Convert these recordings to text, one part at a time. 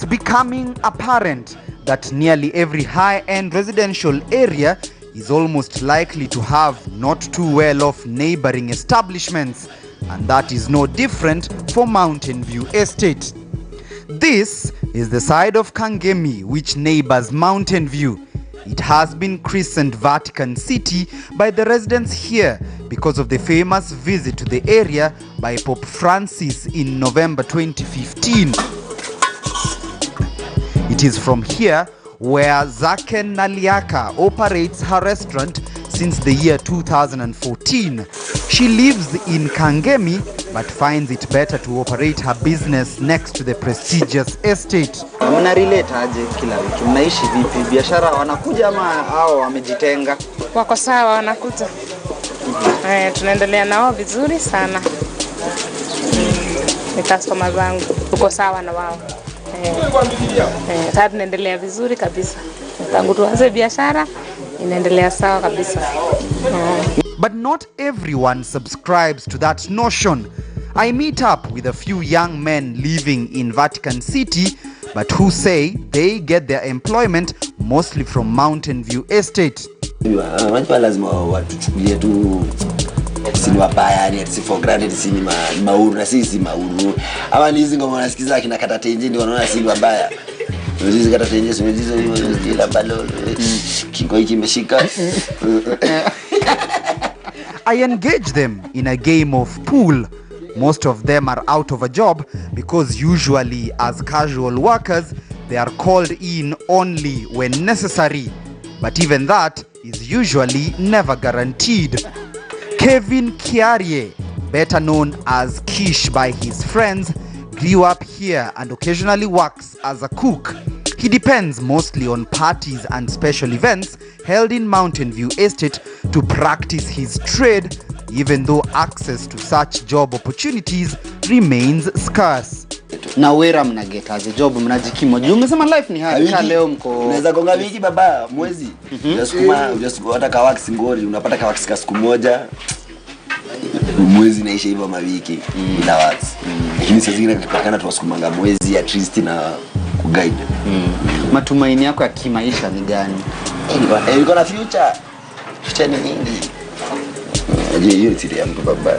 becoming apparent that nearly every high-end residential area is almost likely to have not too well-off neighboring establishments, and that is no different for Mountain View Estate. This is the side of Kangemi which neighbors Mountain View. It has been christened Vatican City by the residents here because of the famous visit to the area by Pope Francis in November 2015. It is from here where ZAKEN NALIAKA operates her restaurant since the year 2014. She lives in Kangemi but finds it better to operate her business next to the prestigious estate. Mna relate aje kila wiki? Mnaishi vipi? Biashara wanakuja ama hao wamejitenga? Wako sawa wanakuja. Tunaendelea nao vizuri sana. Ni customer zangu. Tuko sawa na wao. Sasa tunaendelea vizuri kabisa. Tangu tuanze biashara inaendelea sawa kabisa. But not everyone subscribes to that notion. I meet up with a few young men living in Vatican City, but who say they get their employment mostly from Mountain View Estate. Lazima watuchukulie tu sisi wabaya, ni si for granted, sisi ni mauru na sisi mauru. Ama hizi ngoma unasikiza akina kata tenje ndio wanaona sisi wabaya. Hizi kata tenje sio hizo ila balo kingo hiki imeshika. I engage them in a game of pool. Most of them are out of a job because usually as casual workers they are called in only when necessary. But even that is usually never guaranteed. Kevin Kiarie, better known as Kish by his friends, grew up here and occasionally works as a cook. He depends mostly on parties and special events held in Mountain View Estate to practice his trade, even though access to such job opportunities remains scarce. Na wera mnageta aje job mnajikimo. Umesema life ni hard. Leo mko unaweza konga wiki baba mwezi. Unasukuma hata ka wax ngori unapata ka wax siku moja. Mwezi naisha hivyo mawiki bila wax. Lakini sasa zingine tukakana tuwasukumanga mwezi at least na kuguide. Matumaini yako ya kimaisha ni gani? Niko na future. Future ni nyingi. Hiyo siri ya mtu baba.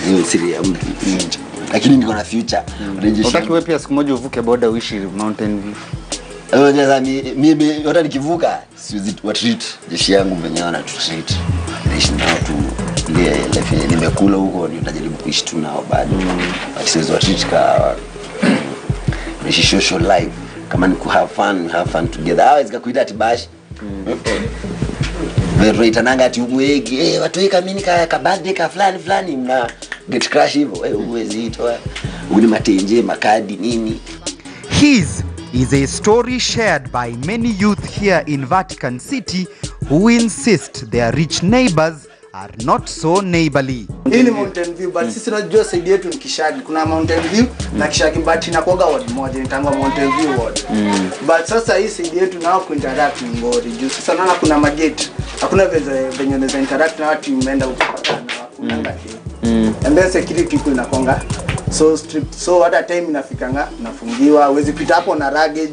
Hiyo siri ya mtu. Lakini niko na future. Unataka wewe pia siku moja uvuke border uishi Mountain View. Sasa mimi hata nikivuka siwezi treat jeshi yangu wenyewe na treat. Naishi nao tu ile life nimekula huko nitajaribu kuishi tu nao bado. But siwezi treat ka nishi social life kama ni ku have fun together. Hawezi kukuita ati bash. Wewe itananga ati uwege watu weka mimi ka birthday ka fulani mna get crash hivyo wewe uwezi itoa uni matenje makadi nini. His is a story shared by many youth here in Vatican City who insist their rich neighbors are not so neighborly. Hii ni Mountain View but sisi tunajua side yetu ni Kishagi. Kuna Mountain View na Kishagi but inakuwa ward moja inaitwa Mountain View ward. But sasa hii side yetu nao kuinteract ni ngori. Juu sasa naona kuna magate. Hakuna venye unaweza interact na watu umeenda ukipatana hakuna ngati. And then security iko inakonga so strict. So at a time inafikanga nafungiwa. Huwezi pita hapo na luggage.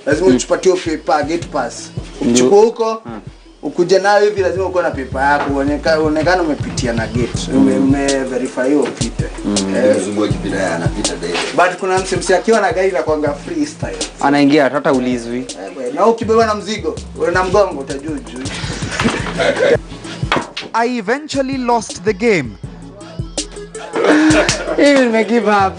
Lazima uchupatie paper gate pass. Ukichukua huko ukuje nayo hivi lazima uko na paper yako uonekane umepitia na gate umeverify hiyo upite. Zunguka kipira anapita daily. But kuna msemsi akiwa na gari la kwanga freestyle. Anaingia hata ulizwi. Na ukibeba na mzigo, wewe na mgongo utajua juu. I eventually lost the game. Even give up.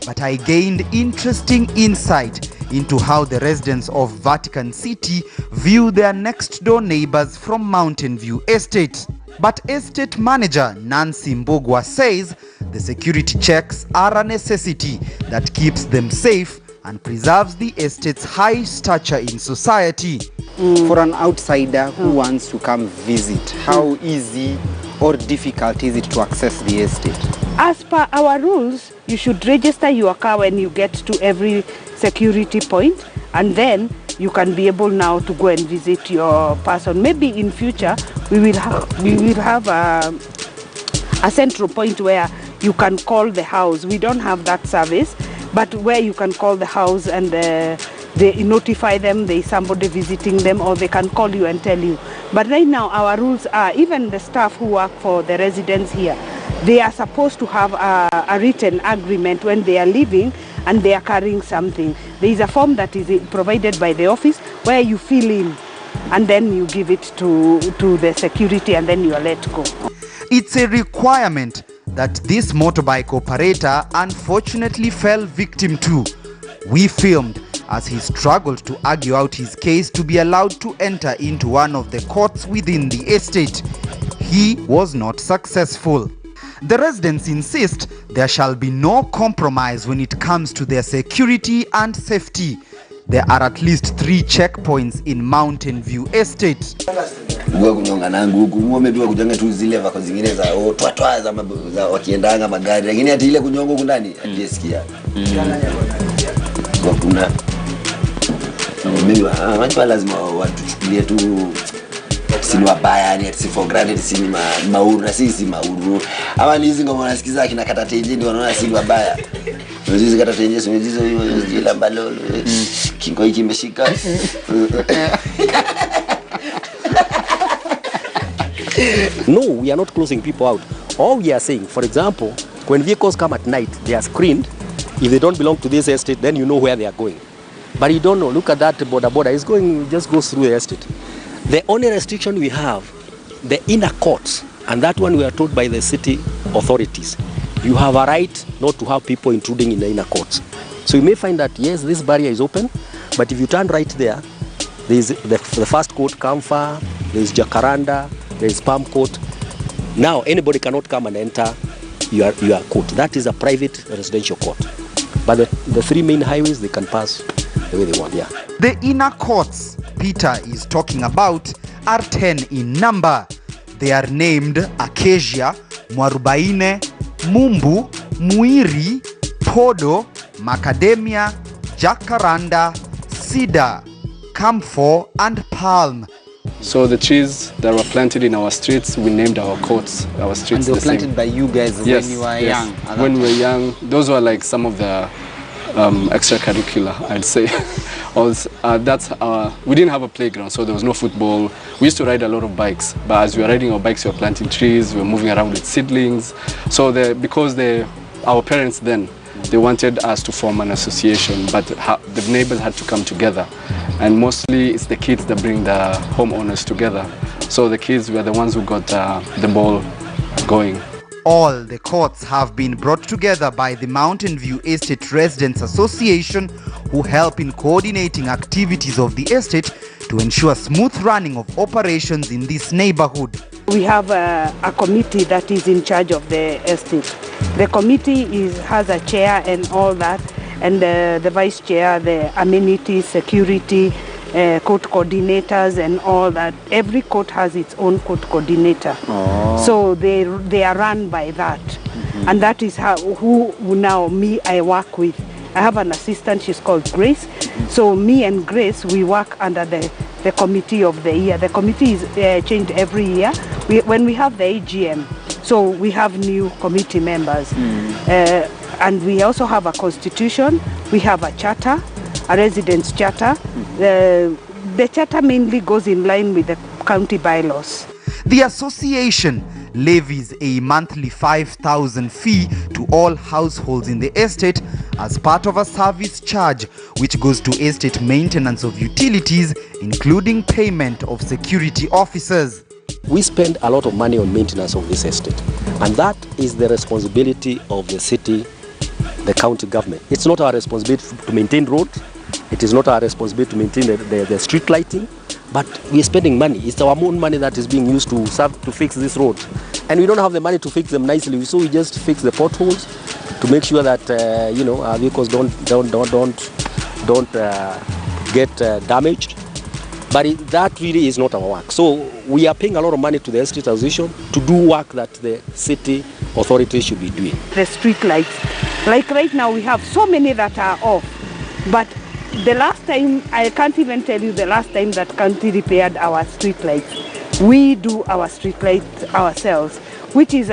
But I gained interesting insight into how the residents of Vatican City view their next door neighbors from Mountain View Estate. But estate manager Nancy MBUGUA says the security checks are a necessity that keeps them safe and preserves the estate's high stature in society. For an outsider who wants to come visit, how easy or difficult is it to access the estate? As per our rules, you should register your car when you get to every security point, and then you can be able now to go and visit your person. Maybe in future we will have a central point where you can call the house. We don't have that service, but where you can call the house and they notify them there is somebody visiting them, or they can call you and tell you. But right now our rules are, even the staff who work for the residents here, they are supposed to have a written agreement when they are leaving and they are carrying something. There is a form that is provided by the office where you fill in and then you give it to the security and then you are let go. It's a requirement that this motorbike operator unfortunately fell victim to. We filmed as he struggled to argue out his case to be allowed to enter into one of the courts within the estate. He was not successful. The residents insist there shall be no compromise when it comes to their security and safety. There are at least 3 checkpoints in Mountain View Estate. Uwe kunyonga nangu huku, uwe tu kujanga tu zile vako zingine za twatwa za wakiendanga magari, lakini ati ile kunyonga huku ndani atisikia. Kwa kuna mimi watu lazima watuchukulie tu si wabaya, yani si for granted, si mauru na si mauru. Ama ni hizi ngoma unasikiza akina kata tenje ndio wanaona si wabaya. Hizi kata tenje sio hizo zile balolo. Kingo hiki imeshika. No, we are not closing people out. All we are saying, for example, when vehicles come at night, they are screened. If they don't belong to this estate, then you know where they are going. But you don't know. Look at that border. It's going, just goes through the estate. The only restriction we have, the inner courts, and that one we are told by the city authorities. You have a right not to have people intruding in the inner courts. So you may find that, yes, this barrier is open, but if you turn right there, there is the first court, Kamfa, there is Jacaranda, there is Palm Court. Now anybody cannot come and enter your court. That is a private residential court. But the 3 main highways, they can pass the way they want, yeah. The inner courts Peter is talking about are 10 in number. They are named Acacia, Mwarubaine, Mumbu, Muiri, Podo, Macadamia, Jacaranda, Cedar, Camphor and Palm. So the trees that were planted in our streets, we named our courts, our streets. And they were planted by you guys when you were young? When we were young, those were like some of the extracurricular, I'd say. We didn't have a playground, so there was no football. We used to ride a lot of bikes, but as we were riding our bikes, we were planting trees, we were moving around with seedlings. So because our parents then, they wanted us to form an association, but the neighbors had to come together. And mostly it's the kids that bring the homeowners together. So the kids were the ones who got the ball going. All the courts have been brought together by the Mountain View Estate Residents Association, who help in coordinating activities of the estate to ensure smooth running of operations in this neighborhood. We have a committee that is in charge of the estate. The committee has a chair and all that, and the vice chair, the amenities, security, court coordinators and all that. Every court has its own court coordinator. Oh. So they are run by that. Mm-hmm. And that is who now I work with. I have an assistant, she's called Grace. Mm-hmm. So me and Grace, we work under the committee of the year. The committee is changed every year. When we have the AGM, so we have new committee members. Mm. And we also have a constitution, we have a charter, a residence charter. Mm-hmm. The charter mainly goes in line with the county bylaws. The association levies a monthly 5,000 fee to all households in the estate as part of a service charge which goes to estate maintenance of utilities, including payment of security officers. We spend a lot of money on maintenance of this estate, and that is the responsibility of the city, the county government. It's not our responsibility to maintain roads. It is not our responsibility to maintain the street lighting, but we're spending money. It's our own money that is being used to fix this road, and we don't have the money to fix them nicely. So we just fix the potholes to make sure that our vehicles don't get damaged. But that really is not our work. So we are paying a lot of money to the estate association to do work that the city authorities should be doing. The street lights, like right now we have so many that are off, but the last time, I can't even tell you the last time that county repaired our street lights. We do our street lights ourselves, which is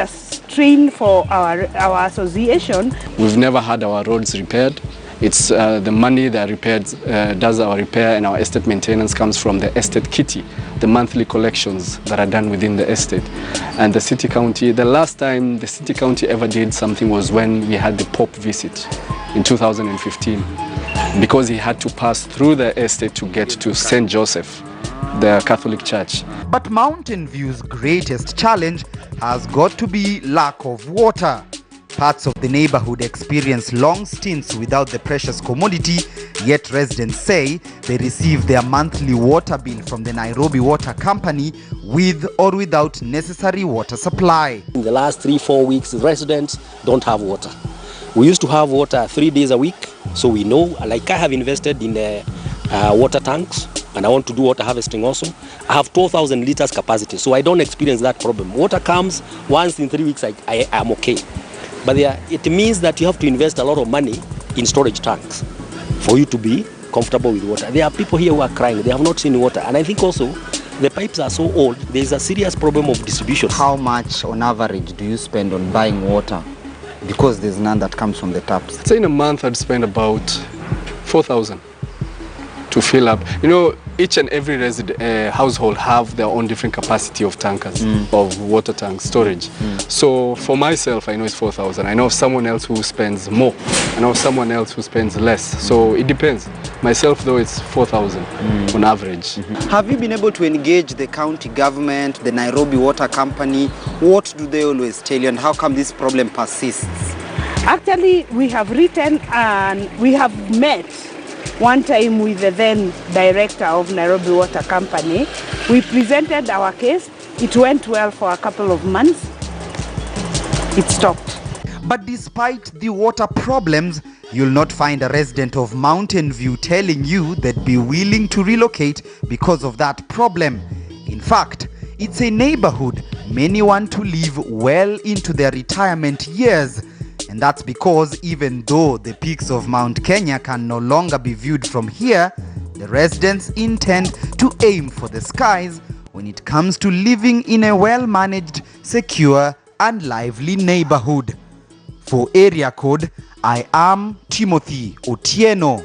strain for our association. We've never had our roads repaired. It's the money that does our repair and our estate maintenance comes from the estate kitty, the monthly collections that are done within the estate. And the city county, the last time the city county ever did something was when we had the Pope visit in 2015, because he had to pass through the estate to get to St. Joseph, the Catholic Church. But Mountain View's greatest challenge has got to be lack of water. Parts of the neighborhood experience long stints without the precious commodity, yet residents say they receive their monthly water bill from the Nairobi Water Company with or without necessary water supply. In the last 3-4 weeks, residents don't have water. We used to have water 3 days a week, so we know, like I have invested in water tanks, and I want to do water harvesting also. I have 12,000 liters capacity, so I don't experience that problem. Water comes once in 3 weeks, I am okay. But it means that you have to invest a lot of money in storage tanks for you to be comfortable with water. There are people here who are crying, they have not seen water. And I think also the pipes are so old, there is a serious problem of distribution. How much on average do you spend on buying water? Because there's none that comes from the taps. So in a month I'd spend about 4,000 to fill up. You know, each and every household have their own different capacity of tankers, of water tank storage. So for myself, I know it's 4,000. I know someone else who spends more. I know someone else who spends less. So it depends. Myself, though, it's 4,000 on average. Have you been able to engage the county government, the Nairobi Water Company? What do they always tell you, and how come this problem persists? Actually, we have written and we have met one time with the then director of Nairobi Water Company. We presented our case. It went well for a couple of months. It stopped. But despite the water problems, you'll not find a resident of Mountain View telling you they'd be willing to relocate because of that problem. In fact, it's a neighborhood many want to live well into their retirement years. And that's because even though the peaks of Mount Kenya can no longer be viewed from here, the residents intend to aim for the skies when it comes to living in a well-managed, secure and lively neighborhood. For Area Code, I am Timothy Otieno.